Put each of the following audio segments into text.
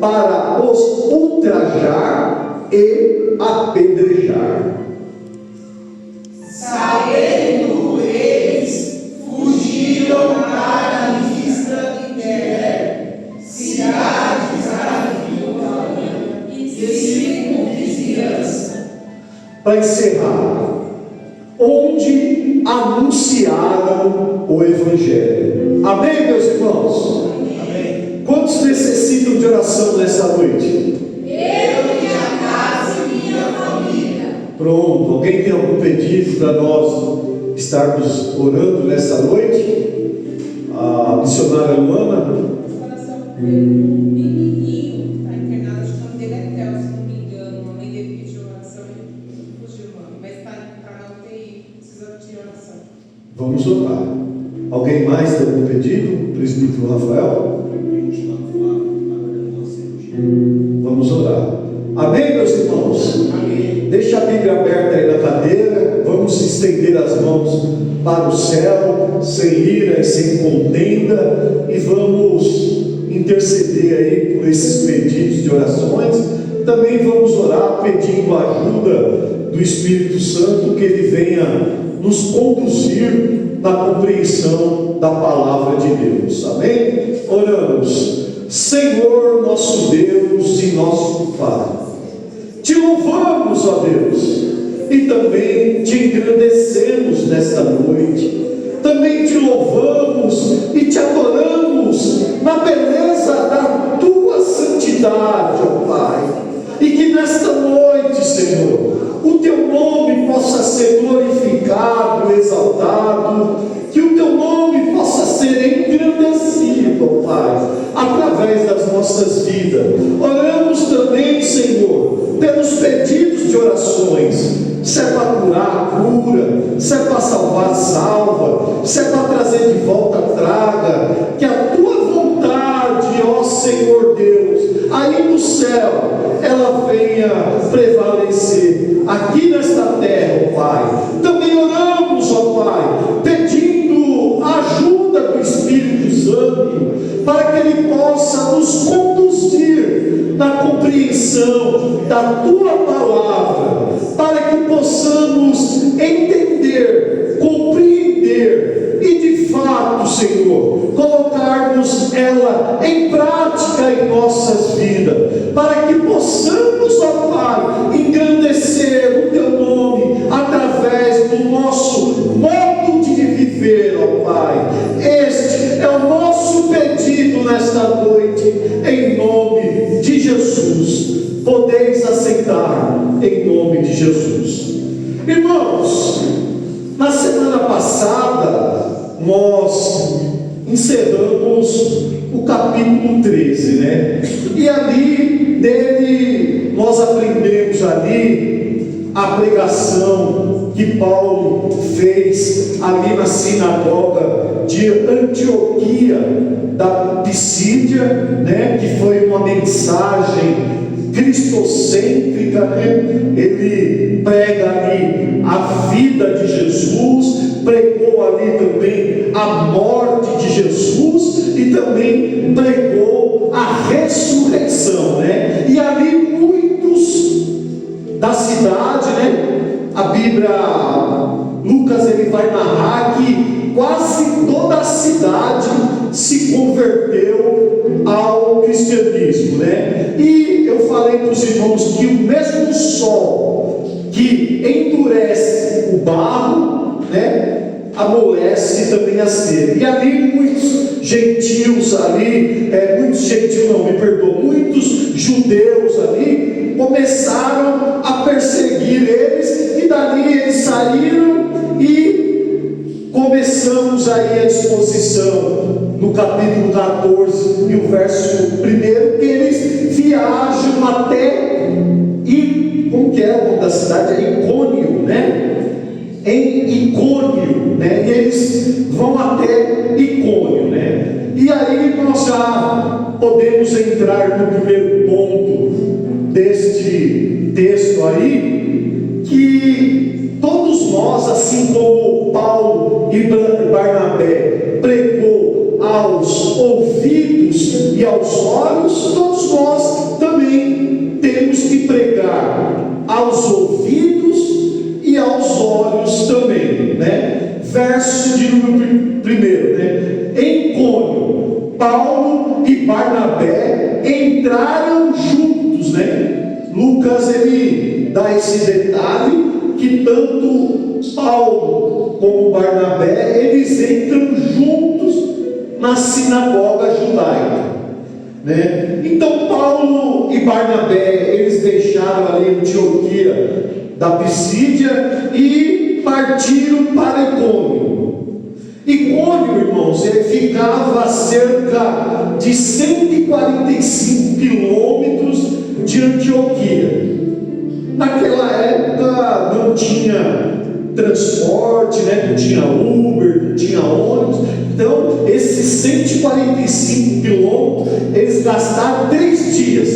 para os ultrajar e apedrejar. Sabendo eles, fugiram para a vista de cidades ardua e circunvizinhança. Para encerrar, onde anunciaram o Evangelho. Amém, meus irmãos? Amém. Quantos necessitam de oração nessa noite? Eu, minha casa e minha família. Pronto, alguém tem algum pedido para nós estarmos orando nessa noite? A missionária Luana? Coração um menininho, está internado, acho que o nome dele é Theo, se não me engano. A mãe dele pediu oração e fugiu o nome, mas está na UTI, precisa de oração. Vamos orar. Alguém mais tem algum pedido? Presbítero Rafael? Vamos orar. Amém, meus irmãos? Amém. Deixa a Bíblia aberta aí na cadeira. Vamos estender as mãos para o céu, sem ira e sem contenda, e vamos interceder aí por esses pedidos de orações. Também vamos orar pedindo a ajuda do Espírito Santo, que ele venha nos conduzir na compreensão da palavra de Deus. Amém? Oramos. Senhor, nosso Deus e nosso Pai, te louvamos, ó Deus, e também te engrandecemos nesta noite. Também te louvamos e te adoramos na beleza da tua santidade, ó Pai. E que nesta noite, Senhor, o teu nome possa ser glorificado, exaltado, que o teu nome possa ser engrandecido, ó Pai, através das nossas vidas. Oramos também, Senhor, pelos pedidos de orações. Se é para curar, cura. Se é para salvar, salva. Se é para trazer de volta, traga. Que a tua vontade, ó Senhor Deus, aí no céu, ela venha prevalecer aqui nesta terra, ó Pai. Também oramos, ó Pai, pedindo a ajuda do Espírito Santo, para que ele possa nos conduzir na compreensão da tua palavra, para que possamos entender, compreender e de fato, Senhor, colocarmos ela em prática em nossas vidas, para que possamos, ó Pai, engrandecer o teu nome através do nosso modo de viver, ó Pai. Este é o nosso pedido nesta noite, em nome de Jesus. Podeis aceitar em nome de Jesus. Irmãos, na semana passada nós encerramos o capítulo 13, né? E ali dele nós aprendemos ali a pregação que Paulo fez ali na sinagoga de Antioquia da Pisídia, né? Que foi uma mensagem cristocêntrica, né? Ele prega ali a vida de Jesus, pregou ali também a morte de Jesus e também pregou a ressurreição, né? E ali muitos da cidade, né? A Bíblia, Lucas, ele vai narrar que quase toda a cidade se converteu ao cristianismo, né? E eu falei para os irmãos que o mesmo sol que endurece o barro, né, amolece também a cera. E ali muitos gentios muitos judeus ali começaram a perseguir eles, e dali eles saíram, e começamos aí a exposição no capítulo 14 e o verso 1, que eles viajam até como que é o nome da cidade? É Icônio, né? Em Icônio, né? E eles vão até Icônio, né? E aí nós já podemos entrar no primeiro ponto deste texto aí, que todos nós, assim como Paulo e Barnabé pregou aos ouvidos e aos olhos, todos nós chegar aos ouvidos e aos olhos também, né? Verso de número 1, né? Em Icônio, Paulo e Barnabé entraram juntos, né? Lucas, ele dá esse detalhe, que tanto Paulo como Barnabé, eles entram juntos na sinagoga judaica, né? Então Paulo e Barnabé, eles deixaram ali Antioquia da Pisídia e partiram para Icônio. Icônio, irmãos, ele ficava a cerca de 145 quilômetros de Antioquia. Naquela época não tinha transporte, né? Não tinha Uber, não tinha ônibus. Então, esses 145 quilômetros, eles gastaram 3 dias,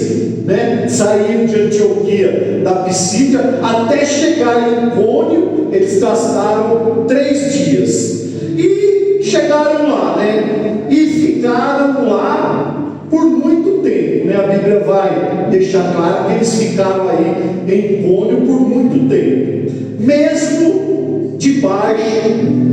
né? Saíram de Antioquia da Pisídia até chegar em Icônio, eles gastaram 3 dias. E chegaram lá, né? E ficaram lá por muito tempo, né? A Bíblia vai deixar claro que eles ficaram aí em Icônio por muito tempo, mesmo debaixo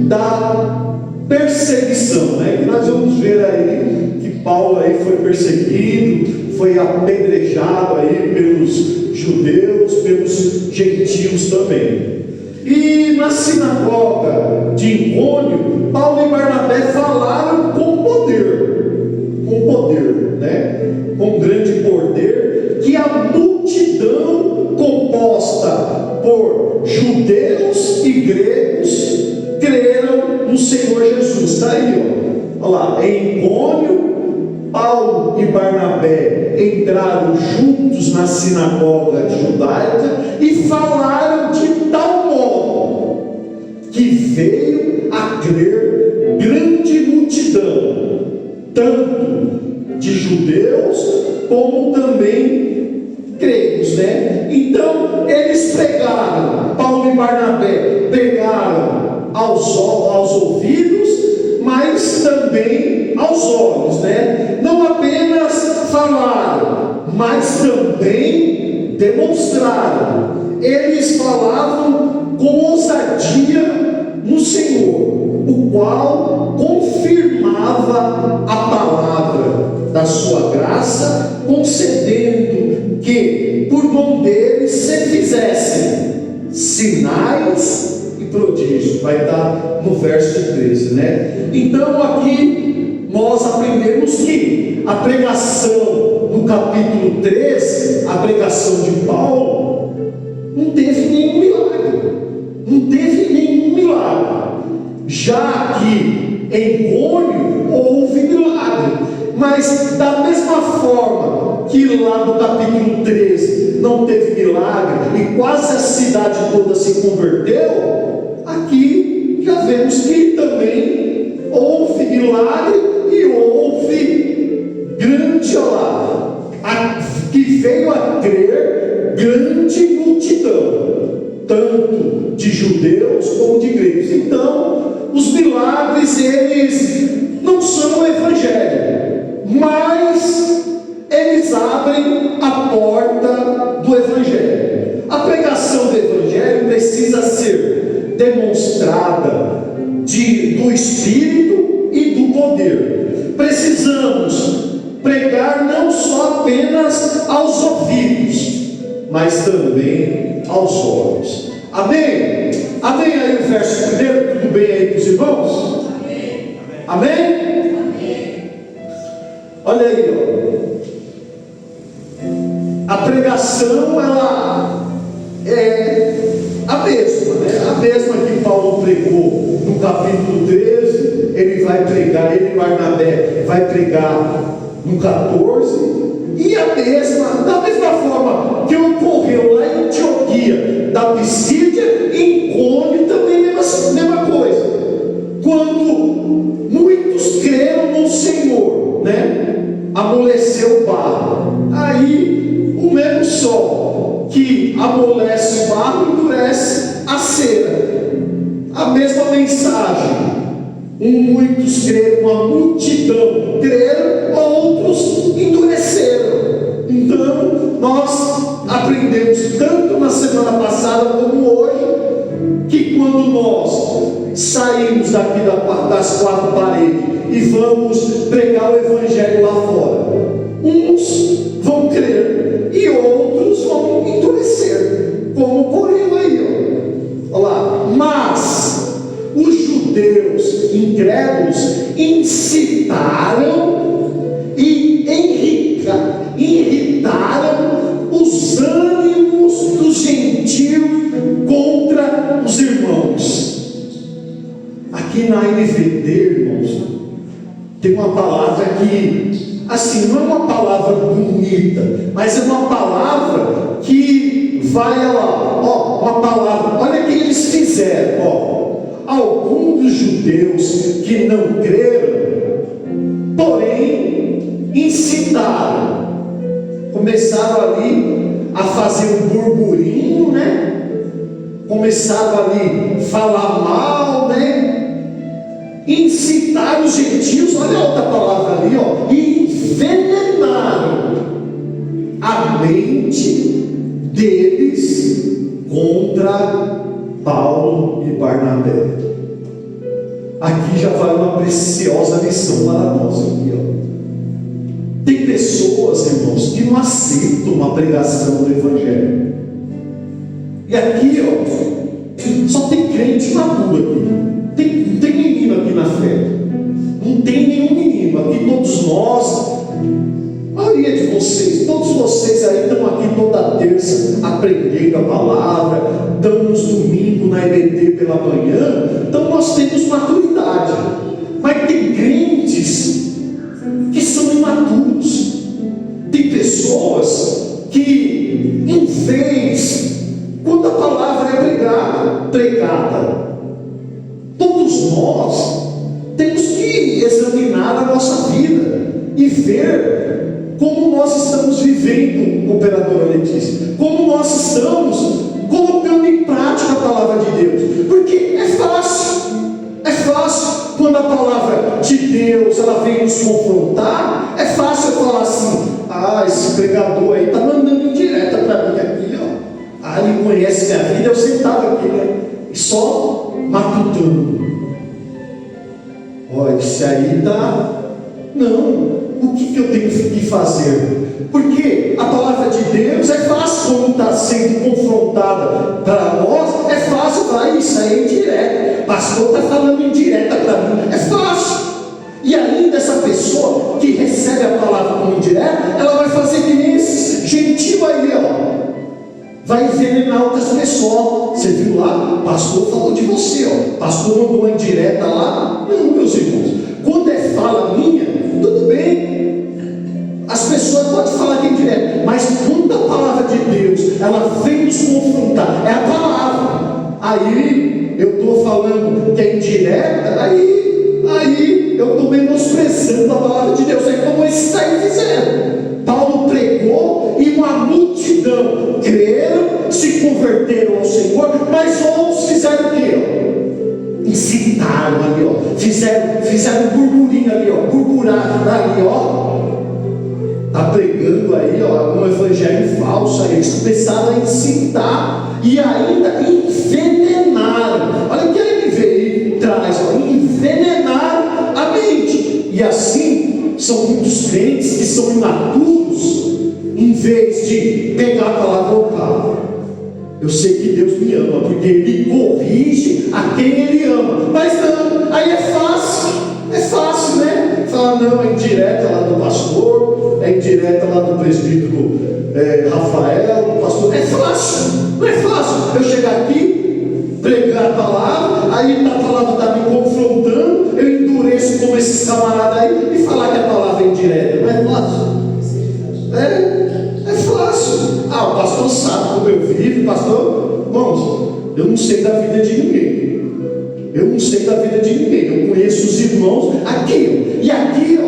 da perseguição, né? Que nós vamos ver aí que Paulo aí foi perseguido, foi apedrejado aí pelos judeus, pelos gentios também. E na sinagoga de Icônio, Paulo e Barnabé falaram com poder, né? Com grande poder, que a multidão composta por judeus e gregos creram no Senhor Jesus. Está aí, ó. Olha lá, em Icônio, Paulo e Barnabé entraram juntos na sinagoga judaica e falaram de tal modo que veio a crer grande multidão, tanto de judeus como também gregos, né? Então eles pregaram, Paulo e Barnabé pregaram aos ouvidos, mas também aos olhos, né? Não apenas falaram, mas também demonstraram. Eles falavam com ousadia no Senhor, o qual confirmava a palavra da sua graça, concedendo que por mão deles se fizessem sinais e prodígios. Vai estar no verso 13, né? Então aqui nós aprendemos que a pregação no capítulo 13, a pregação de Paulo, não teve nenhum milagre. Já que em Icônio houve milagre, mas da mesma forma que lá no capítulo 13 não teve milagre e quase a cidade toda se converteu, aqui já vemos que também houve milagre e houve grande, que veio a crer grande multidão, tanto de judeus como de gregos. Então, os milagres, eles não são o evangelho, mas eles abrem a porta do evangelho. A pregação do evangelho precisa ser demonstrada do Espírito e do poder. Precisamos pregar não só apenas aos ouvidos, mas também aos olhos. Amém? Amém aí o verso 1, tudo bem aí para os irmãos? Amém? Amém? Amém. Olha aí, ó. A pregação, ela é a mesma, né? A mesma que Paulo pregou no capítulo 13, ele vai pregar, ele e Barnabé vai pregar no 14, e da mesma forma que ocorreu lá em Antioquia da Pisídia, em Icônio também mesma coisa. Quando muitos creram no Senhor, né? Amoleceu o barro. Aí o mesmo sol que amolece o barro endurece a cera. A mesma mensagem. Muitos creram, uma multidão creram, outros endureceram. Então nós aprendemos aprendemos tanto na semana passada como hoje, que quando nós saímos daqui das quatro paredes e vamos pregar o Evangelho lá fora, uns vão crer e outros vão endurecer, como ocorreu aí, olha lá. Mas os judeus incrédulos incitaram e irritaram os ânimos dos gentios contra os irmãos. Aqui na NVT, irmãos, tem uma palavra que, assim, não é uma palavra bonita, mas é uma palavra que vai lá, ó, uma palavra, olha o que eles fizeram, ó. Alguns dos judeus que não creram, porém, incitaram, começaram ali a fazer um burburinho, né? Começaram ali a falar mal, né? Incitaram os gentios, olha a outra palavra ali, ó, e envenenaram a mente deles contra Paulo e Barnabé. Aqui já vai uma preciosa lição para nós aqui, ó. Tem pessoas, irmãos, que não aceitam uma pregação do Evangelho. E aqui, ó, só tem crente maduro aqui. Não tem menino aqui na fé. Não tem nenhum menino. Aqui todos nós, a maioria de vocês, todos vocês aí estão aqui toda terça aprendendo a palavra, estão nos domingos na EBT pela manhã. Então nós temos maturidade. Mas tem crentes que são imaturos. Tem pessoas que, em vez, quando a palavra é pregada, todos nós temos que examinar a nossa vida e ver como nós estamos vivendo, operadora Letícia, como nós estamos colocando em prática a palavra de Deus. Porque é fácil quando a palavra de Deus ela vem nos confrontar, é fácil eu falar assim: ah, esse pregador aí está mandando indireta para mim aqui, ó. Ah, ele conhece minha vida, eu sentava aqui, né? Só matutando. Olha, esse aí tá. Não, o que eu tenho que fazer? Porque a palavra de Deus é fácil quando está sendo confrontada para nós, é fácil, vai, isso aí é indireta. Pastor está falando indireta para mim, é fácil. E ainda essa pessoa que recebe a palavra como indireta, ela vai fazer que nem esse gentil aí, ó. Vai envenenar outras pessoas. Você viu lá? O pastor falou de você, ó. O pastor mandou uma indireta lá. Não, meus irmãos. Quando é fala minha, tudo bem. As pessoas podem falar que é indireta. Mas quando a palavra de Deus, ela vem nos confrontar, é a palavra. Aí eu estou falando que é indireta, aí eu estou menosprezando a palavra de Deus. É como esses aí fizeram. Paulo pregou e uma multidão creram, se converteram ao Senhor, mas outros fizeram o quê? Incitaram ali, ó. Fizeram burburinho ali, ó. Burburaram ali, ó. Está pregando aí, ó, um evangelho falso. Aí eles começaram a incitar e ainda envenenaram. Olha o que a NVI traz, ó. Envenenaram a mente. E assim são muitos crentes que são imaturos, em vez de pegar a palavra ao cabo. Eu sei que Deus me ama, porque Ele corrige a quem Ele ama. Mas não, aí é fácil, né? Falar, não, é indireta lá do pastor, é indireta lá do presbítero Rafael, do pastor. É fácil, não é fácil eu chegar aqui, pregar a palavra, aí a palavra está me confrontando, eu endureço como esses camaradas aí e falar que a palavra é indireta. Não é fácil? É fácil. Ah, o pastor sabe como eu vivo, pastor. Irmãos, eu não sei da vida de ninguém. Eu Eu conheço os irmãos aqui, ó. E aqui, ó,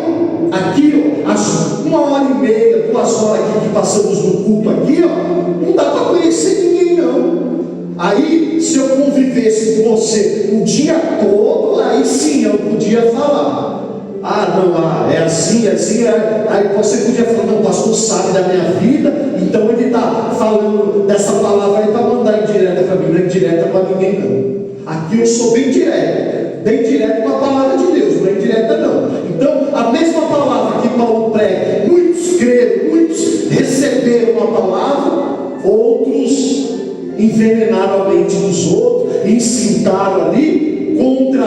às 1h30, 2 horas aqui que passamos no culto aqui, ó, não dá para conhecer ninguém, não. Aí, se eu convivesse com você o dia todo, aí sim eu podia falar. é assim, aí você podia falar, não, o pastor sabe da minha vida, então ele está falando dessa palavra aí para mandar indireta para mim, não é indireta para ninguém não. Aqui eu sou bem direto com a palavra de Deus, não é indireta não. Então, a mesma palavra que Paulo prega, muitos creram, muitos receberam a palavra, outros envenenaram a mente dos outros, incitaram ali contra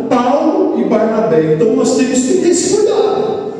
Paulo e Barnabé. Então nós temos que ter esse cuidado.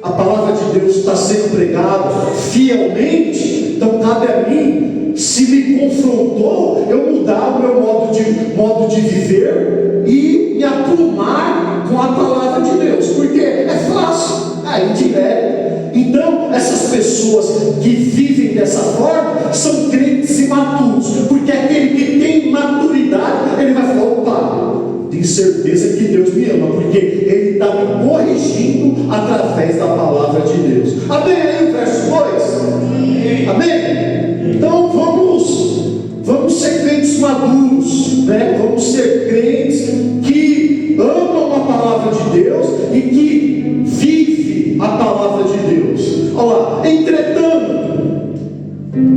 A palavra de Deus está sendo pregada fielmente, então cabe a mim, se me confrontou, eu mudar o meu modo de viver e me aprumar com a palavra de Deus, porque é fácil, é indireto. Então, essas pessoas que vivem dessa forma são crentes imaturos, porque aquele que tem maturidade, ele vai falar, opa, tenho certeza que Deus me ama, porque Ele está me corrigindo através da palavra de Deus. Amém? Aí o verso 2. Amém? Então vamos ser crentes maduros, né? Vamos ser crentes que amam a palavra de Deus e que vivem a palavra de Deus. Olha lá, entretanto,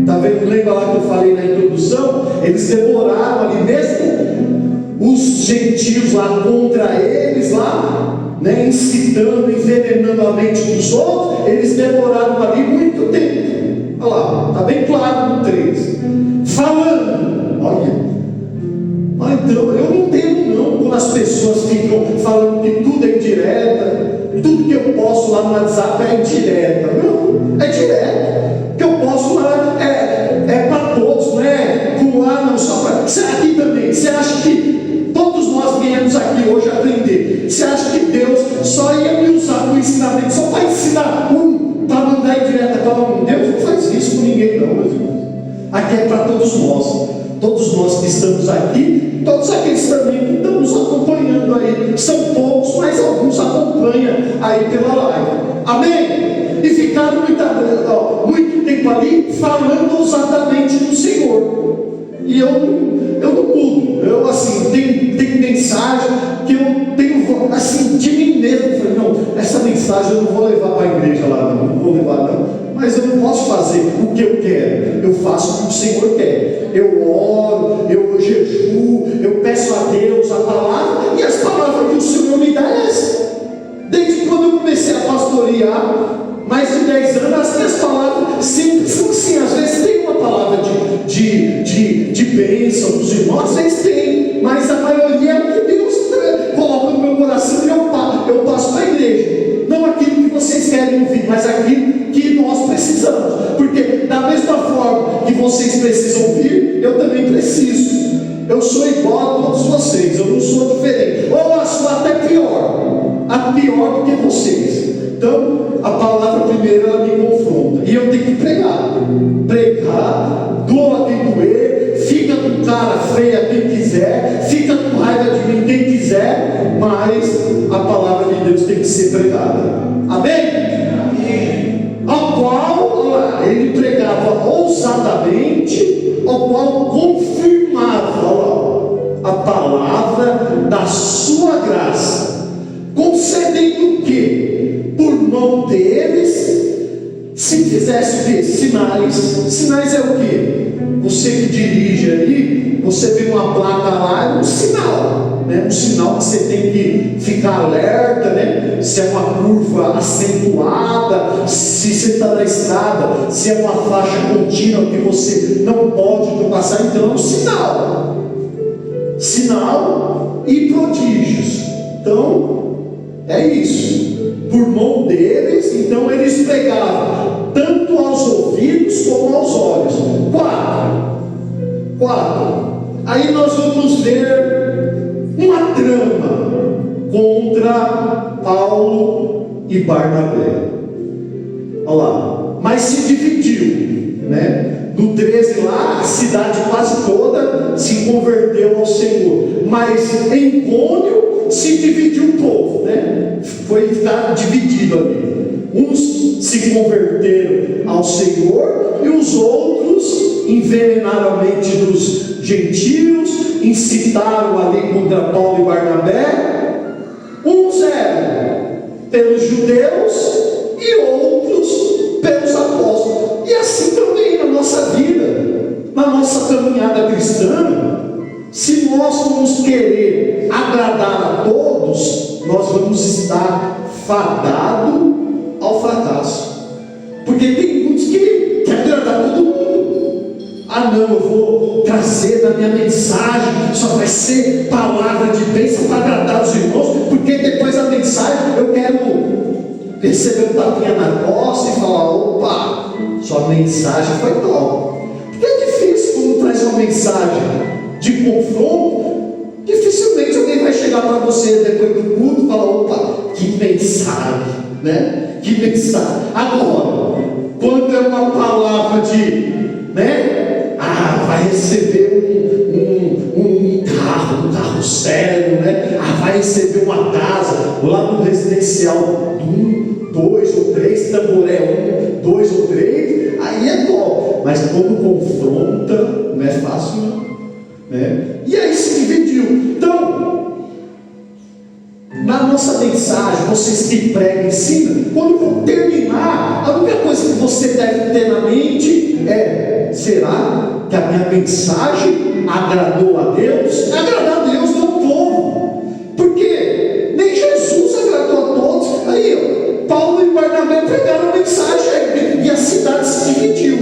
tá vendo? Lembra lá que eu falei na introdução? Eles demoraram ali mesmo. Os gentios lá contra eles lá, né, incitando, envenenando a mente dos outros, eles demoraram ali muito tempo. Olha lá, está bem claro no 13. Falando, olha, então eu não entendo não, quando as pessoas ficam falando que tudo é indireta, tudo que eu posto lá no WhatsApp é indireta. Não, é direto. O que eu posto lá é para todos, não é não, só para. Você aqui também, você acha que todos nós viemos aqui hoje aprender? Você acha que Deus só ia me usar no ensinamento, só para ensinar para mandar em direta para um? Deus não faz isso com ninguém não, meus irmãos. Aqui é para todos nós que estamos aqui, todos aqueles também que estão nos acompanhando aí, são poucos, mas alguns acompanham aí pela live, amém? E ficaram muito tempo ali falando ousadamente do Senhor. E eu não mudo. Eu assim, tem mensagem que eu tenho assim de mim mesmo. Eu falei, não, essa mensagem eu não vou levar para a igreja lá, não vou levar não. Mas eu não posso fazer o que eu quero. Eu faço o que o Senhor quer. Eu oro, eu jejuo, eu peço a Deus a palavra, e as palavras que o Senhor me dá é essa. Desde quando eu comecei a pastorear, mais de 10 anos, as minhas palavras sempre são assim. Às vezes tem uma palavra de bênção dos irmãos, às vezes tem, mas a maioria é o que Deus coloca no meu coração e eu passo para a igreja. Não aquilo que vocês querem ouvir, mas aquilo que nós precisamos. Porque da mesma forma que vocês precisam ouvir, eu também preciso. Eu sou igual a todos vocês, eu não sou diferente. Ou eu sou até pior do que vocês. Então, a palavra primeiro ela me confronta. E eu tenho que pregar, doa quem doer, fica com cara feia quem quiser, fica com raiva de mim quem quiser, mas a palavra de Deus tem que ser pregada. Amém? Amém. Ao qual ele pregava ousadamente, ao qual confirmava a palavra da sua graça, concedendo o quê? Por mão deles, se fizesse o quê? Sinais. Sinais é o quê? Você que dirige aí, você vê uma placa lá, é um sinal, né? Um sinal que você tem que ficar alerta, né? Se é uma curva acentuada, se você está na estrada, se é uma faixa contínua que você não pode ultrapassar, então é um sinal e prodígios. Então é isso. Por mão deles, então eles pregavam tanto aos ouvidos como aos olhos. 4. Aí nós vamos ver uma trama contra Paulo e Barnabé. Olha lá, mas se dividiu, né? No 13 lá, a cidade quase toda se converteu ao Senhor, mas em Icônio se dividiu o povo, né? Foi ficar dividido ali. Uns se converteram ao Senhor e os outros envenenaram a mente dos gentios, incitaram ali contra Paulo e Barnabé. Uns eram pelos judeus e outros pelos apóstolos. E assim também na nossa vida, na nossa caminhada cristã, se nós formos querer agradar a todos, nós vamos estar fadados ao fracasso. Porque tem muitos que querem agradar todo mundo. Ah não, eu vou trazer na minha mensagem, só vai ser palavra de bênção para agradar os irmãos, porque depois da mensagem eu quero receber um tapinha na costa e falar: opa, sua mensagem foi top. Porque é difícil quando traz uma mensagem de confronto, dificilmente alguém vai chegar para você depois do culto e falar: opa, que mensagem, né? Que mensagem. Agora, quando é uma palavra de, né? Vai receber um carro sério, né? Vai receber uma casa lá no residencial 1, 2 ou 3, tamboré 1, 2 ou 3, aí é top. Mas quando confronta, não é fácil, não. Né? E aí se dividiu. Então, na nossa mensagem, vocês que pregam, ensinam, quando for terminar, a única coisa que você deve ter na mente é: será que a minha mensagem agradou a Deus? Agradar a Deus, não o povo, porque nem Jesus agradou a todos. Aí, Paulo e Barnabé pregaram a mensagem e a cidade se dividiu.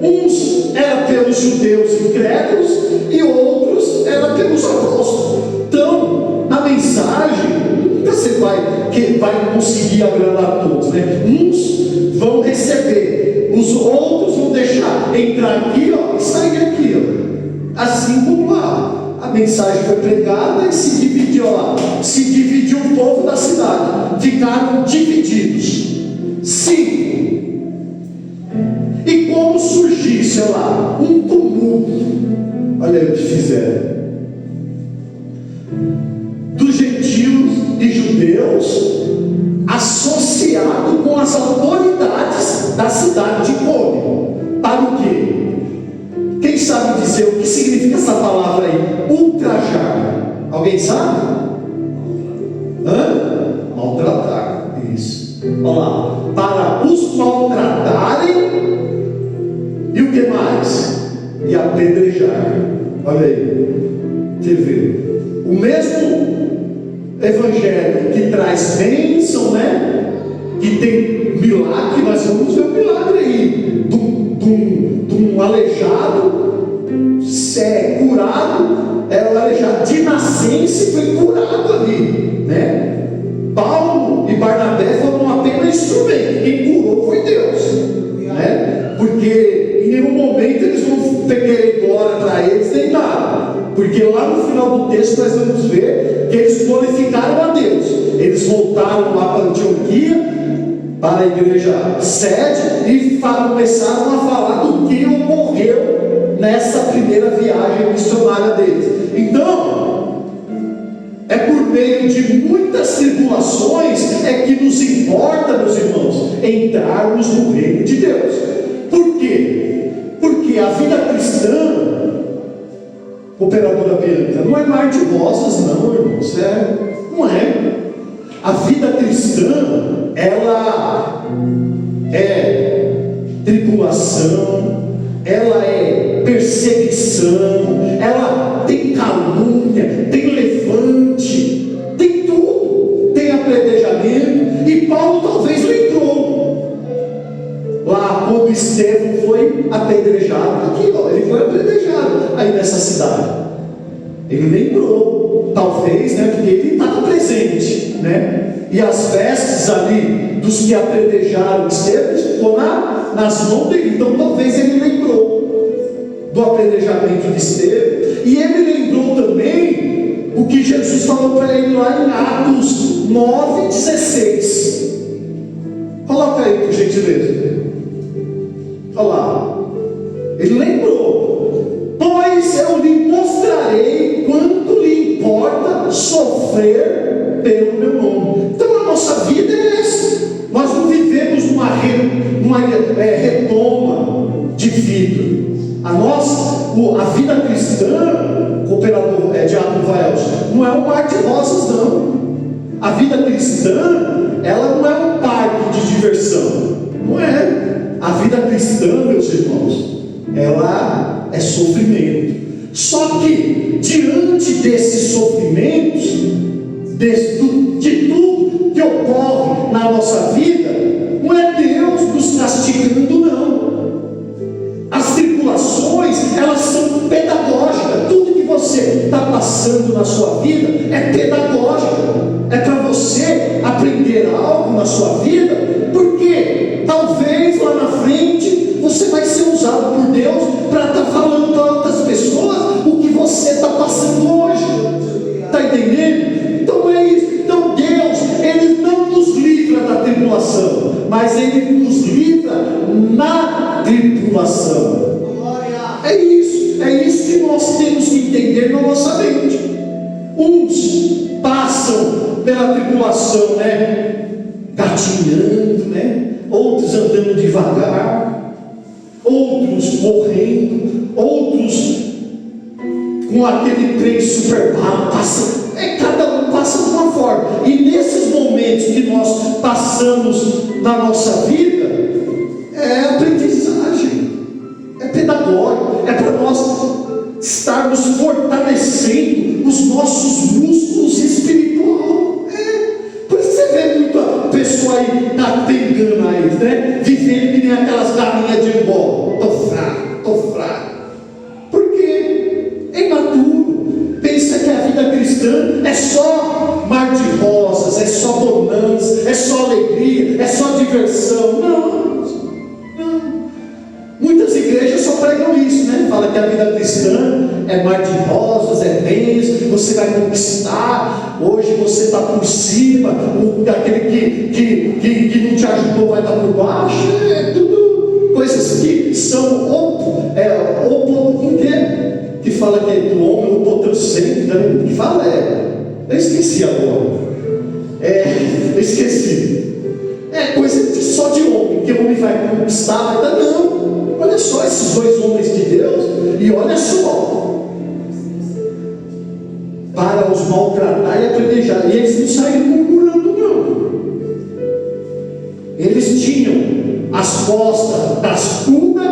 Uns eram pelos judeus incrédulos e outros eram pelos apóstolos. Então, na mensagem, nunca você vai conseguir agradar a todos, né? Uns vão receber, os outros vão deixar entrar aqui, ó, e sair aqui, ó. Assim como lá, a mensagem foi pregada e se dividiu lá. Se dividiu o povo da cidade, ficaram divididos. Sim. E como surgiu, sei lá, um tumulto. Olha aí o que fizeram. Dos gentios e judeus, associado com as autoridades da cidade de Cônico. Para o quê? Quem sabe dizer o que significa essa palavra aí? Ultrajar. Alguém sabe? Maltratar. Isso. Olha lá. Para os maltratarem. E o que mais? E apedrejar. Olha aí. Você vê. O mesmo evangelho que traz bênção, né? Que tem milagre, nós vamos ver um milagre aí. De um aleijado curado, era um aleijado de nascença e foi curado ali, né? Paulo e Barnabé foram apenas instrumentos. Quem curou foi Deus, né? Porque em nenhum momento eles vão querer glória para eles, nem nada. Porque lá no final do texto nós vamos ver que eles glorificaram a Deus. Eles voltaram lá para Antioquia, para a igreja sede, e começaram a falar do que ocorreu nessa primeira viagem missionária deles. Então, é por meio de muitas tribulações é que nos importa, meus irmãos, entrarmos no reino de Deus. Por quê? Porque a vida cristã, operadora Bianca, não é mar de rosas, não, irmãos. Não é. A vida cristã, ela é tribulação, ela é perseguição, ela tem calúnia, tem levante, tem tudo, tem apedrejamento. E Paulo talvez lembrou lá quando Estevão foi apedrejado. Aqui, ó, ele foi apedrejado aí nessa cidade. Ele lembrou, talvez, né, porque ele estava presente, né? E as vestes ali dos que apedrejaram Estevão ficou nas mãos dele. Então talvez ele lembrou do apedrejamento de Estevão. E ele lembrou também o que Jesus falou para ele lá em Atos 9,16. Coloca aí, por gentileza. Olha lá. Ele lembrou: pois eu lhe mostrarei quanto lhe importa sofrer pelo meu nome. Então a nossa vida é essa. Nós não vivemos numa retoma de vida. A vida cristã, cooperador Diácono Vaelson, não é um mar de rosas, não. A vida cristã, ela não é um parque de diversão. Não é. A vida cristã, meus irmãos, ela é sofrimento. Só que, diante desses sofrimentos, de tudo que ocorre na nossa vida, não é Deus nos castigando, não. As tribulações, elas são pedagógicas. Tudo que você está passando na sua vida é pedagógico. É para você aprender algo na sua vida, porque talvez lá na frente você vai ser usado por Deus para estar falando para outras pessoas o que você está passando hoje. Está entendendo? Então é isso. Então Deus, Ele não nos livra da tribulação, mas Ele nos livra na tribulação. É isso que nós temos que entender na nossa mente. Uns passam pela tribulação, né, gatinhando, né, outros andando devagar, outros morrendo, outros com aquele trem super bala, cada um passa de uma forma. E nesses momentos que nós passamos na nossa vida, é aprendizagem, é pedagógico, é para nós estarmos fortalecendo os nossos músculos espirituais. Por isso você vê muita pessoa aí tentando aí, né? Vivendo que nem aquelas galinhas de Angol. Tô fraco. Por quê? É imaturo. Pensa que a vida cristã é só mar de rosas, é só bonança, é só alegria, é só diversão. Não. Muitas igrejas só pregam isso, né? Fala que a vida cristã é mar de rosas, é bênção, você vai conquistar, hoje você está por cima, aquele que não te ajudou vai estar por baixo. É tudo coisas que são que fala que é do homem, o potocêntrico, que fala eu esqueci agora. Eu esqueci. É coisa só de homem, que o homem vai conquistar, vai dar, não. Olha só esses dois homens de Deus, e olha só, para os maltratar e apedrejar, e eles não saíram murmurando, não. Eles tinham as costas cascudas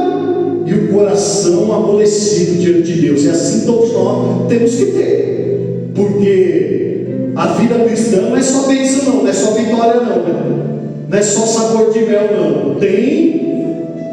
e o coração amolecido diante de Deus. E assim todos nós temos que ter, porque a vida cristã não é só bênção, não é só vitória, não é só sabor de mel, não. Tem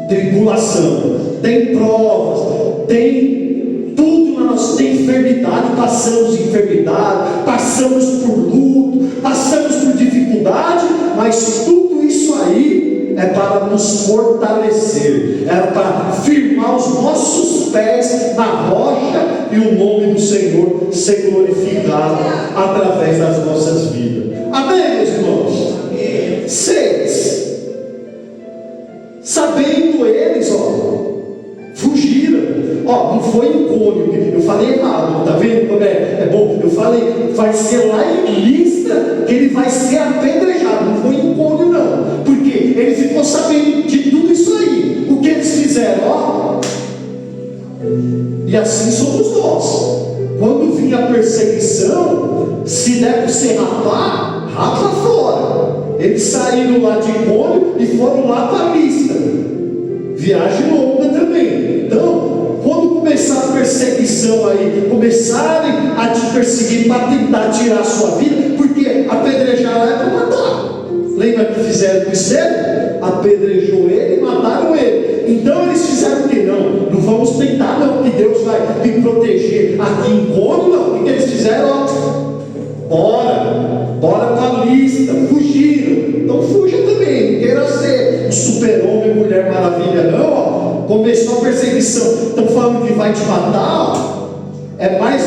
tribulação, tem provas, tem tudo na nossa, tem enfermidade, passamos enfermidade, passamos por luto, passamos por dificuldade, mas tudo isso aí é para nos fortalecer, é para firmar os nossos pés na rocha e o nome do Senhor ser glorificado através das nossas vidas. Amém, meus irmãos? 6. Sabendo eles, fugiram. Não foi Icônio, eu falei errado, tá vendo como é bom? Eu falei, vai ser lá em Listra que ele vai ser apedrejado, não foi Icônio, não, porque ele ficou sabendo de tudo isso aí. O que eles fizeram, e assim somos nós. Quando vinha a perseguição, se der para você rapa fora. Eles saíram lá de Icônio e foram lá para Listra. Viagem longa também. Então, quando começar a perseguição aí, começarem a te perseguir para tentar tirar a sua vida, porque apedrejar lá é para matar. Lembra que fizeram com Estevão? Apedrejou ele e mataram ele. Então eles fizeram o que? Não vamos tentar, não, que Deus vai me proteger aqui em Icônio, não. O que eles fizeram? Bora para Listra, fugiram. Então fuja também, não queira ser um super-homem, mulher maravilha, não. Começou a perseguição, estão falando que vai te matar. É mais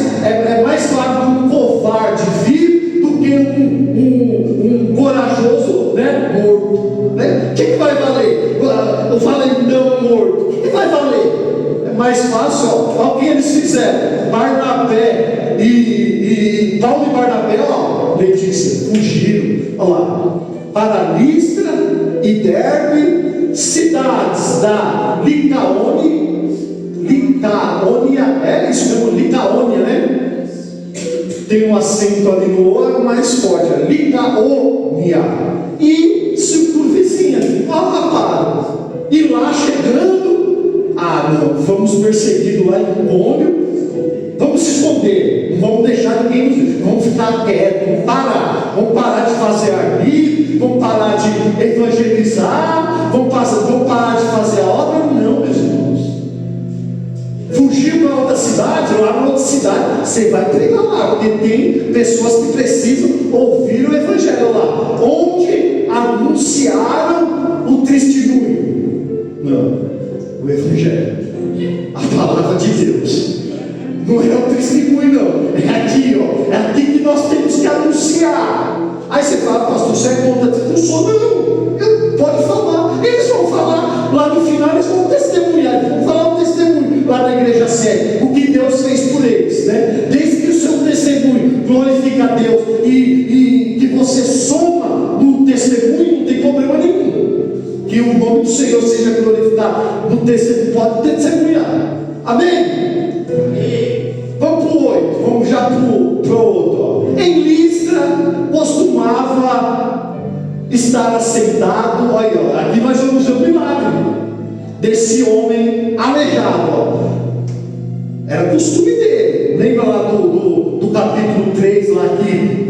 fácil um covarde vir do que um corajoso, né, morto, né? O que vai valer? Eu falei não morto, o que vai valer? É mais fácil, olha o que eles fizeram. Barnabé e Paulo e Barnabé, Letícia, fugiram, olha lá, para Listra e Derbe, cidades da Licaônia, é isso mesmo, Licaônia, né? tem um acento ali no O, é o mais forte, é ligaonia. E circunvizinha, para. E lá chegando, não, vamos perseguido lá em Cônio, vamos se esconder, não vamos deixar ninguém nos ver, vamos ficar quietos, vamos parar de fazer arbítrio, vamos parar de evangelizar, vamos parar de fazer a obra. Não, meus irmãos, fugir para outra cidade, lá na outra cidade, você vai pregar lá, porque tem pessoas que precisam ouvir o evangelho lá, onde anunciaram o testemunho. Não, o evangelho, a palavra de Deus. Não é o testemunho, não. É aqui, ó. É aqui que nós temos que anunciar. Aí você fala, pastor, você é contra? Não sou, não. Pode falar. Eles vão falar. Lá no final eles vão testemunhar. Eles vão falar o testemunho lá na igreja séria. O que Deus fez por eles, né? Desde que o seu testemunho glorifica a Deus e que você soma no testemunho, não tem problema nenhum. Que o nome do Senhor seja glorificado no testemunho. Pode testemunhar. Amém? Vamos para o 8, vamos já para o outro. Em Listra costumava estar assentado, olha, aqui nós vamos ver o milagre desse homem aleijado. Era costume dele. Lembra lá do capítulo 3 lá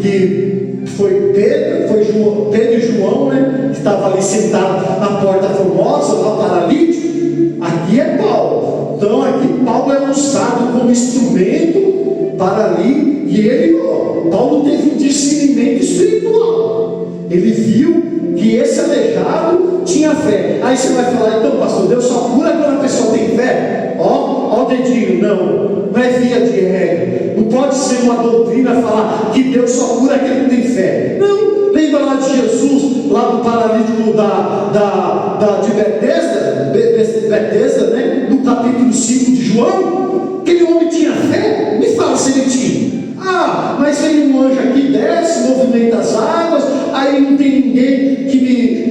que foi Pedro e João, né, que estava ali sentado na porta formosa, lá paralítico. Aqui é Paulo. Então aqui Paulo é usado como instrumento para ali, e Paulo teve um discernimento espiritual. Ele viu que esse aleijado tinha fé. Aí você vai falar, então pastor, Deus só cura quando a pessoa tem fé? Ó o dedinho, não é via de regra. Não pode ser uma doutrina falar que Deus só cura aquele que tem fé. Não, lembra lá de Jesus, lá do paralítico de Betesda, né? No capítulo 5 de João, aquele homem tinha fé? Me fala se ele tinha. Mas vem um anjo aqui, desce, movimenta as águas, aí não tem ninguém que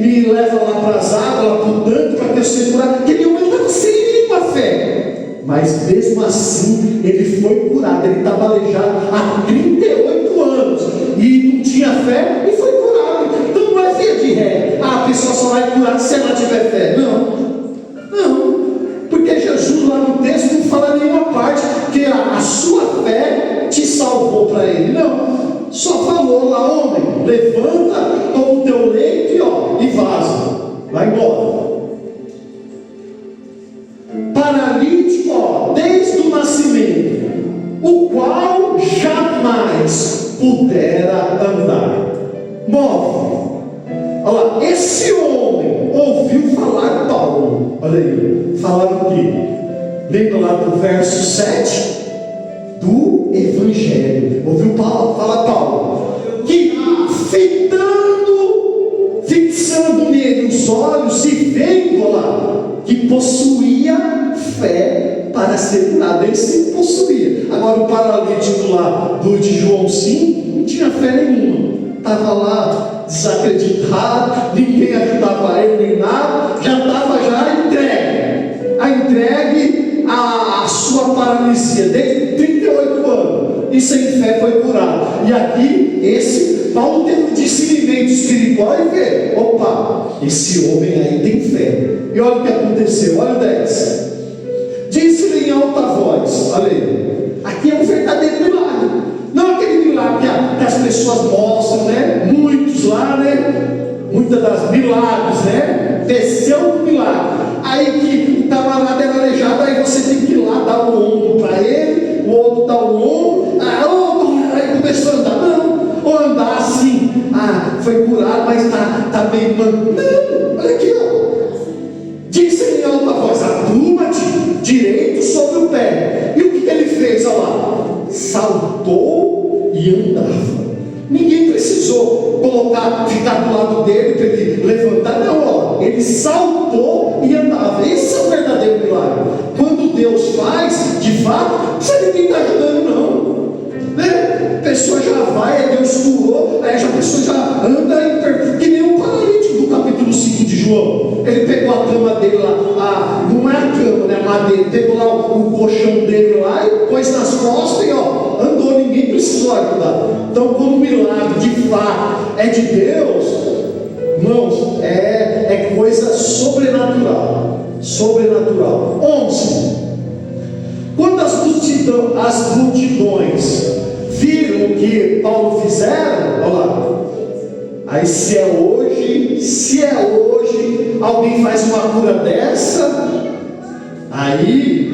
me leva lá para as águas, lá para o tanque, para que eu seja curado. Aquele homem estava sem nenhuma fé, mas mesmo assim ele foi curado. Ele estava aleijado há 38 anos e não tinha fé e foi curado. Então não é via de ré, a pessoa só vai curar se ela tiver fé. Não, porque Jesus lá no texto não fala nenhuma parte que a sua fé te salvou para ele. Não, só falou lá, homem, levanta, toma o teu leito e vaza, vai embora. Paralítico, desde o nascimento, o qual jamais pudera andar. Move. Olha lá, esse homem ouviu falar de Paulo. Olha aí, falaram o quê? Lembra lá do verso 7 do Evangelho. Ouviu falar Paulo, que fixando nele os olhos e vendo lá, que possuía fé para ser curado. Ele sempre possuía. Agora o paralítico lá de João 5 não tinha fé nenhuma. Estava lá desacreditado, ninguém ajudava ele nem nada, já estava entregue a sua paralisia desde 38 anos, e sem fé foi curado. E aqui Paulo teve um discernimento espiritual e vê, opa, esse homem aí tem fé. E olha o que aconteceu, olha o 10. Disse-lhe em alta voz, olha aí, aqui é um verdadeiro milagre. Não aquele milagre que as pessoas mostram, né? Muitos lá, né? Muitas das milagres, né? Desceu o milagre. Aí que o camarada era aleijado, aí você tem que ir lá dar o ombro para ele, o outro dá o ombro, aí começou a andar, não, ou andar assim, foi curado, mas está meio manco. Não, olha aqui, disse em alta voz, apruma-te direito sobre o pé. E o que ele fez? Olha lá, saltou e andava. Ninguém precisou ficar do lado dele para ele levantar. Não, ele saltou e andava. Esse é o verdadeiro milagre. Quando Deus faz, de fato, não precisa ninguém estar ajudando, não, né? A pessoa já vai, Deus curou, aí a pessoa já anda, que nem um paralítico do capítulo 5 de João. Ele pegou a cama dele lá, não é a cama, né? A madeira, pegou lá o colchão dele lá e pôs nas costas e andou. Ninguém ninguém precisou ajudar. Então, quando o milagre de fato é de Deus, irmãos, é coisa sobrenatural. Sobrenatural. 11. Quando as multidões viram o que Paulo fizeram, olha lá. Aí se é hoje, alguém faz uma cura dessa, aí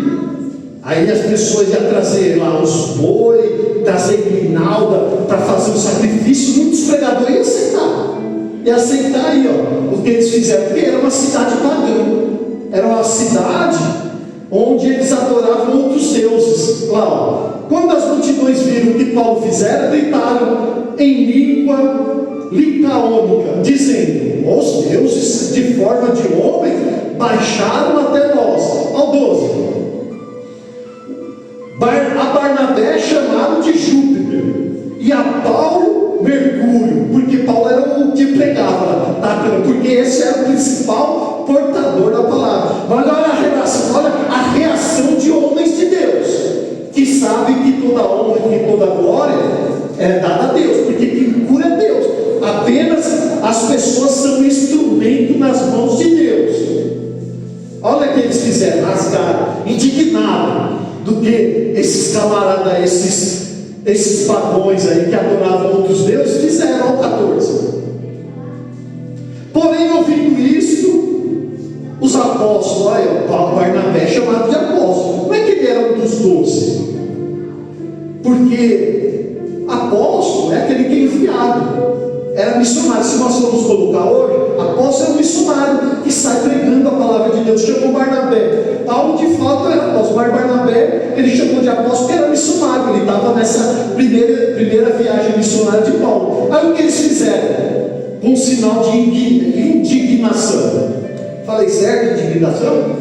as pessoas iam trazer lá os boi, trazer grinalda para fazer o sacrifício. Muitos pregadores iam aceitar aí, ó, o que eles fizeram, porque era uma cidade pagã, era uma cidade onde eles adoravam outros deuses. Lá, ó. Quando as multidões viram o que Paulo fizera, gritaram em língua licaônica, dizendo: os deuses de forma de homem baixaram até nós. Ao 12. A Barnabé chamaram de Júpiter e a Paulo Mercúrio, porque Paulo era o que pregava, porque esse era o principal portador da palavra. Mas olha a reação de homens de Deus, que sabem que toda honra e que toda glória é dada a Deus, porque quem cura é Deus. Apenas as pessoas são um instrumento nas mãos de Deus. Olha o que eles fizeram: rasgaram, indignados do que esses camaradas, esses pagões aí que adoravam outros deuses fizeram. Ao 14. Porém, ouvindo isto, os apóstolos, olha, Barnabé chamado de apóstolo, não é que ele era um dos 12, porque apóstolo é aquele que é enviado, era missionário. Se nós formos colocar hoje, apóstolo é um missionário que sai pregando a palavra de Deus. Chamou Barnabé. Paulo de fato era apóstolo, mas Barnabé ele chamou de apóstolo porque era missionário. Ele estava nessa primeira viagem missionária de Paulo. Aí o que eles fizeram? Um sinal de indignação. Falei certo? Indignação?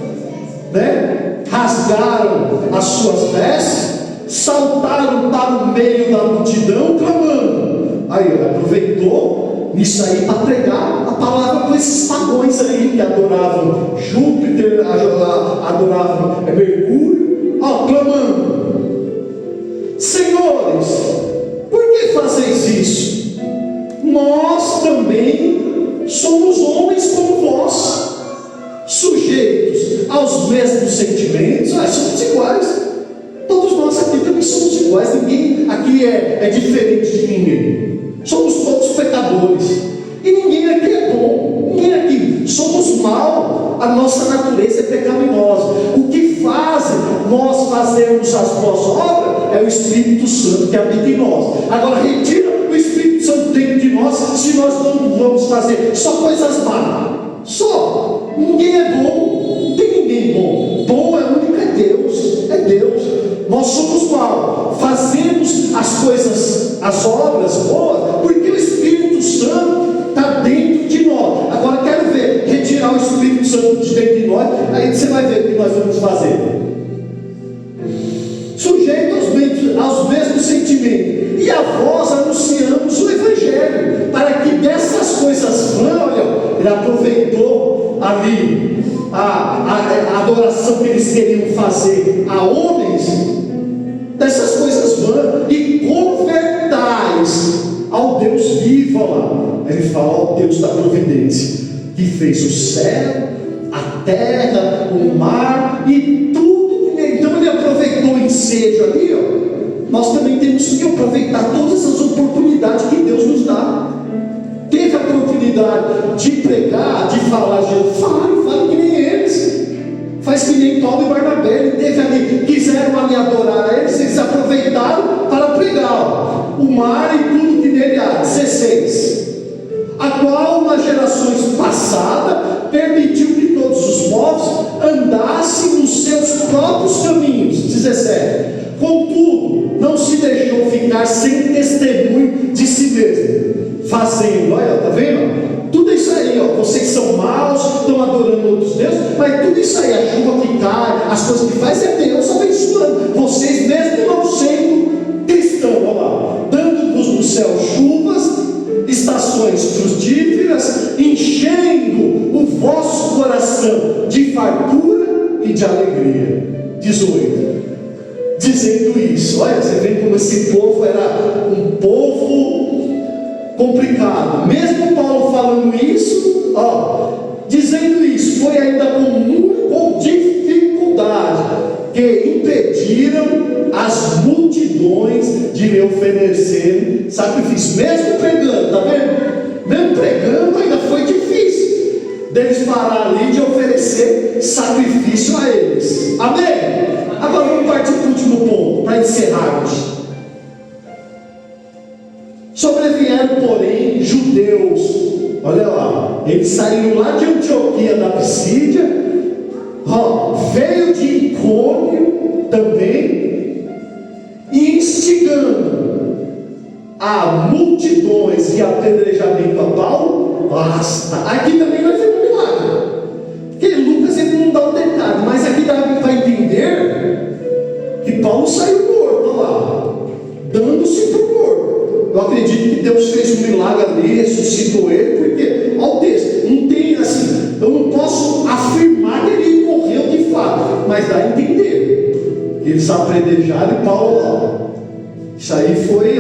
Né? Rasgaram as suas vestes, saltaram para o meio da multidão, clamando. Aí ele aproveitou nisso aí para pregar a palavra para esses pagões aí que adoravam Júpiter, adoravam Mercúrio, clamando: senhores, por que fazeis isso? Nós também somos homens como vós, sujeitos aos mesmos sentimentos. Somos iguais. Todos nós aqui também somos iguais. Ninguém aqui é diferente de ninguém. Somos todos pecadores. E ninguém aqui é bom. Ninguém aqui. Somos mal. A nossa natureza é pecaminosa. O que faz nós fazermos as boas obras é o Espírito Santo que habita em nós. Agora retira o Espírito Santo dentro de nós, se nós não vamos fazer só coisas más. Só. Ninguém é bom. Não tem ninguém bom. Bom é único, é Deus. É Deus. Nós somos mal, fazemos as coisas, as obras boas, porque o Espírito Santo está dentro de nós. Agora quero ver, retirar o Espírito Santo de dentro de nós, aí você vai ver o que nós vamos fazer. Sujeito aos mesmos sentimentos, e a vós anunciamos o Evangelho, para que dessas coisas vãs, olha, ele aproveitou ali a adoração que eles queriam fazer a homens, dessas coisas vãs, e convertais ao Deus vivo. Olha lá, ele fala ao Deus da providência, que fez o céu, a terra, o mar e tudo. Então ele aproveitou o ensejo ali, ó. Nós também temos que aproveitar todas as oportunidades que Deus nos dá. Teve a oportunidade de pregar, de falar, fale que nem eles. Faz que nem Paulo e Barnabé. Ele teve ali, quiseram ali adorar a eles aproveitaram para pregar o mar e tudo que nele há. 16. A qual nas gerações passadas permitiu que todos os povos andassem nos seus próprios caminhos. 17. Contudo, não se deixou ficar sem testemunho de si mesmo, fazendo, olha, está vendo? Tudo isso aí, ó, vocês são maus, estão adorando outros deuses, mas tudo isso aí, a chuva que cai, as coisas que faz, é Deus abençoando vocês, mesmo não sendo cristãos. Olha lá, dando-vos no céu chuvas, estações frutíferas, enchendo o vosso coração de fartura e de alegria. 18. dizendo isso. Olha, você vê como esse povo era um povo complicado. Mesmo Paulo falando isso, dizendo isso, foi ainda com dificuldade que impediram as multidões de lhe oferecerem sacrifício. Mesmo pregando, está vendo? Mesmo pregando, ainda foi difícil deles parar ali de oferecer sacrifício a eles. Amém? Agora vamos partir para o último ponto, para encerrarmos. Sobrevieram, porém, judeus. Olha lá, eles saíram lá de Antioquia da Pisídia, veio de Icônio também, e instigando a multidões e apedrejamento a Paulo. Basta. Aqui também vai ser um milagre, porque Lucas ele não dá o detalhe, mas aqui dá para entender que Paulo saiu morto, olha lá, dando-se por morto. Eu acredito que Deus fez um milagre ali, ressuscitou ele, porque, olha o texto, não tem assim, eu não posso afirmar que ele morreu de fato, mas dá a entender que eles apedrejaram e Paulo, isso aí foi,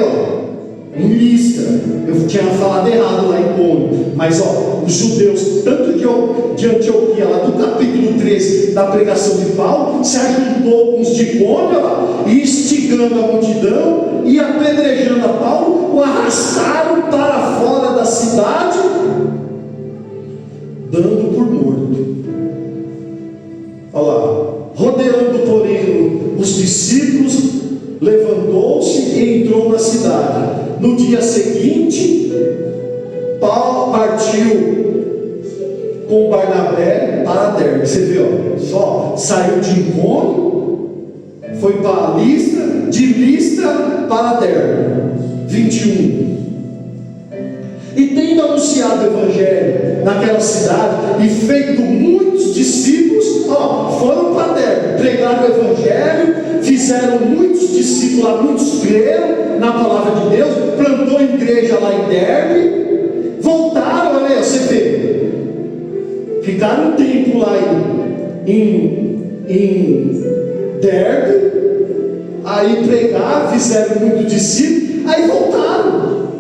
em Listra. Eu tinha falado errado lá em Cônio, mas os judeus, tanto de Antioquia, lá do capítulo 13 da pregação de Paulo, se ajuntou com os de Cônio, instigando a multidão e apedrejando a Paulo, o arrastaram para fora da cidade, dando por morto. Olha lá, rodeando, porém, os discípulos, levantou-se e entrou na cidade. No dia seguinte, Paulo partiu com Barnabé para Derbe. Você vê, só saiu de Icônio, foi para Listra, de Listra para Derbe. 21. E tendo anunciado o evangelho naquela cidade e feito muitos discípulos, foram para Derbe, pregaram o evangelho, fizeram muitos discípulos lá, muitos creram na palavra de Deus, plantou igreja lá em Derbe, voltaram, olha aí, você vê, ficaram um tempo lá em Derbe, aí pregaram, fizeram muitos discípulos, aí voltaram.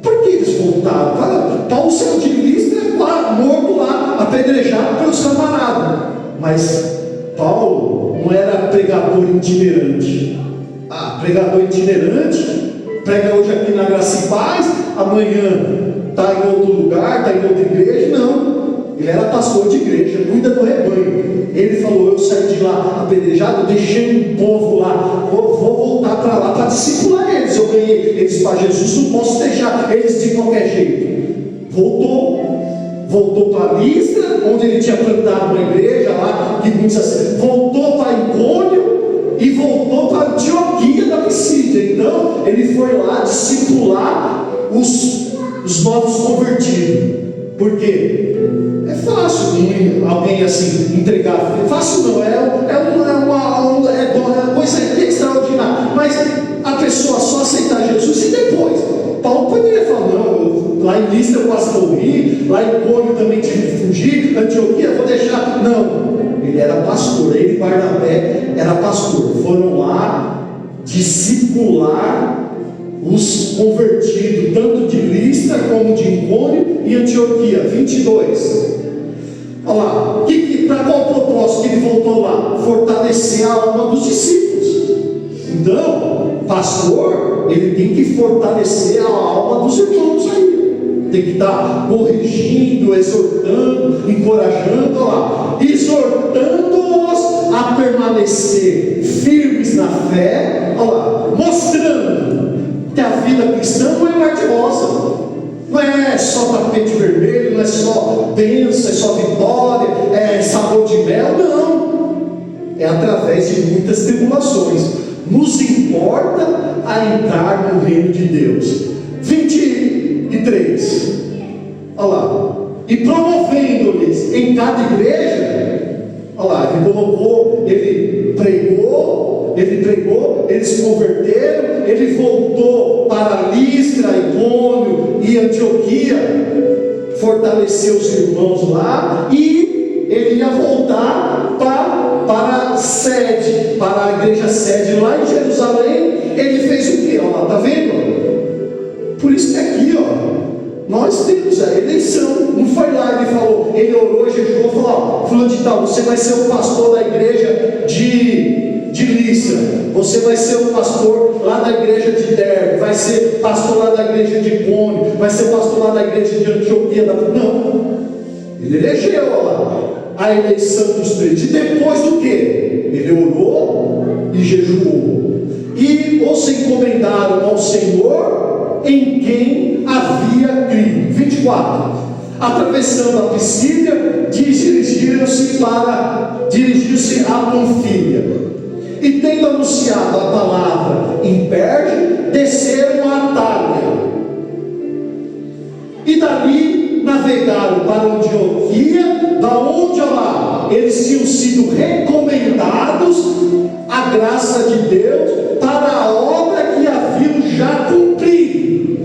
Por que eles voltaram? Paulo saiu de Listra, morto lá, apedrejado pelos camaradas. Mas Paulo não era pregador itinerante. Pregador itinerante, prega hoje aqui na Graça e Paz, amanhã está em outro lugar, está em outra igreja. Não, ele era pastor de igreja, cuida do rebanho. Ele falou: eu saí de lá apedrejado, deixei um povo lá, vou voltar para lá para discipular eles. Eu ganhei eles para Jesus, não posso deixar eles de qualquer jeito. Voltou para Listra, onde ele tinha plantado uma igreja lá, que muitos assim, voltou para Icônio e voltou para Antioquia da Pisídia. Então ele foi lá discipular os novos convertidos. Por quê? É fácil alguém assim entregar. Fácil não, é uma coisa extraordinária. Mas a pessoa só aceitar Jesus e depois. Paulo poderia falar: não, lá em Listra eu quase morri, lá em Icônio também tive que fugir, Antioquia vou deixar. Não, ele era pastor, ele e Barnabé era pastor. Foram lá discipular os convertidos, tanto de Listra como de Icônio e Antioquia. 22. Olha lá, para qual propósito que ele voltou lá? Fortalecer a alma dos discípulos. Então, pastor, ele tem que fortalecer a alma dos irmãos aí. Tem que estar corrigindo, exortando, encorajando, olha lá, exortando-os a permanecer firmes na fé, olha lá, mostrando que a vida cristã não é mar de rosa, não é só tapete vermelho, não é só bênção, é só vitória, é sabor de mel, não. É através de muitas tribulações. Nos importa a entrar no reino de Deus. 23. Olha lá. E promovendo-lhes em cada igreja, olha lá, ele pregou, eles se converteram, ele voltou para Listra, Icônio e Antioquia, fortaleceu os irmãos lá, e ele ia voltar para para a sede, para a igreja sede lá em Jerusalém. Ele fez o que? Olha lá, está vendo? Por isso que aqui, nós temos a eleição. Não foi lá, ele falou, ele orou, jejuou, falou: fulano de tal, você vai ser o pastor da igreja de Listra, você vai ser o pastor lá da igreja de Derbe, vai ser pastor lá da igreja de Icônio, vai ser pastor lá da igreja de Antioquia. Não, ele elegeu lá a eleição dos 3. E depois do que? Ele orou e jejuou, e os encomendaram ao Senhor em quem havia crido. 24. Atravessando a Pisídia, dirigiram-se a Panfilha, e tendo anunciado a palavra em Perge, desceram a Atália, e dali navegaram para Antioquia, da onde eles tinham sido recomendados à graça de Deus para a obra que haviam já cumprido,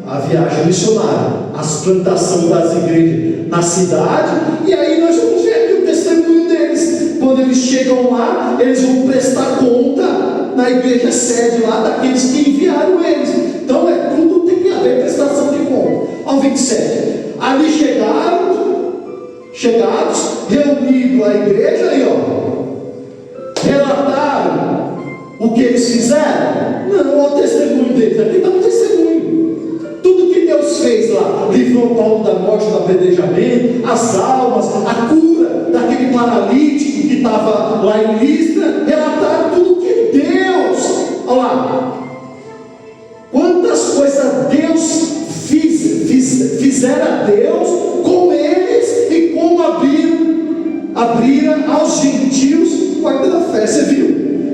a viagem missionária, as plantações das igrejas na cidade. E aí nós vamos ver aqui o testemunho deles. Quando eles chegam lá, eles vão prestar conta na igreja sede lá daqueles que enviaram eles. Então tudo tem que haver prestação de conta. Ao 27, ali chegados, reunido a igreja, aí relataram o que eles fizeram. Não, olha o testemunho deles, aqui está um testemunho. Tudo que Deus fez lá, livrou Paulo da morte, do apedrejamento, as almas, a cura daquele paralítico que estava lá em Listra. Relataram tudo que Deus, olha lá, quantas coisas Deus fizeram a Deus com eles, e como abriram aos gentios a porta da fé. Você viu?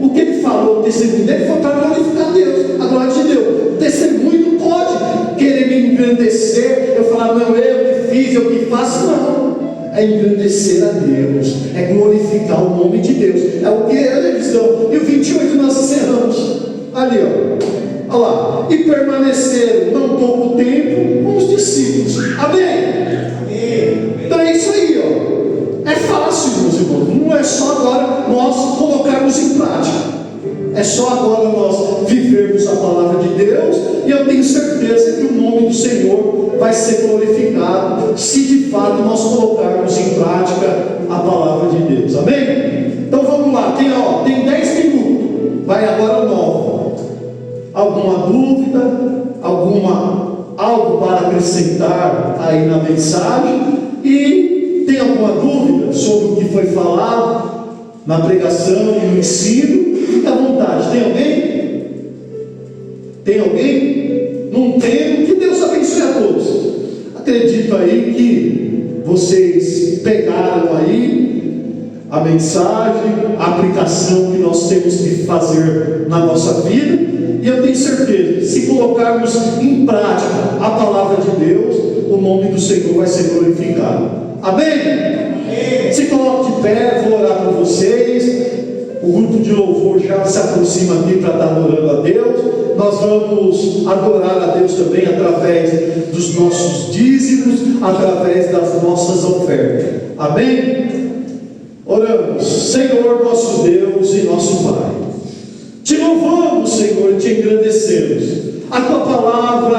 O que ele falou, o testemunho dele foi para glorificar Deus, a glória de Deus. O testemunho não pode querer me engrandecer, eu falar: não, eu que fiz, eu que faço. Não, é engrandecer a Deus, é glorificar o nome de Deus. É o que eles dão. E o 28 nós encerramos ali, olha lá. E permaneceram não pouco tempo com os discípulos. Amém? Amém. Então é isso aí, é fácil, meus irmãos. Não é só agora nós colocarmos em prática, é só agora nós vivermos a palavra de Deus, e eu tenho certeza que o nome do Senhor vai ser glorificado se de fato nós colocarmos em prática a palavra de Deus. Amém? Então vamos lá, tem 10 minutos, vai agora 9. Alguma dúvida, algo para acrescentar aí na mensagem? E tem alguma dúvida sobre o que foi falado na pregação e no ensino? Fique à vontade. Tem alguém? Tem alguém? Não tem? Que Deus abençoe a todos. Acredito aí que vocês pegaram aí a mensagem, a aplicação que nós temos que fazer na nossa vida. E eu tenho certeza que se colocarmos em prática a palavra de Deus, o nome do Senhor vai ser glorificado. Amém? Amém. Se coloque de pé, vou orar por vocês. O grupo de louvor já se aproxima aqui para estar adorando a Deus. Nós vamos adorar a Deus também através dos nossos dízimos, através das nossas ofertas. Amém? Oramos. Senhor nosso Deus e nosso Pai, te louvamos, Senhor, e te engrandecemos. A tua palavra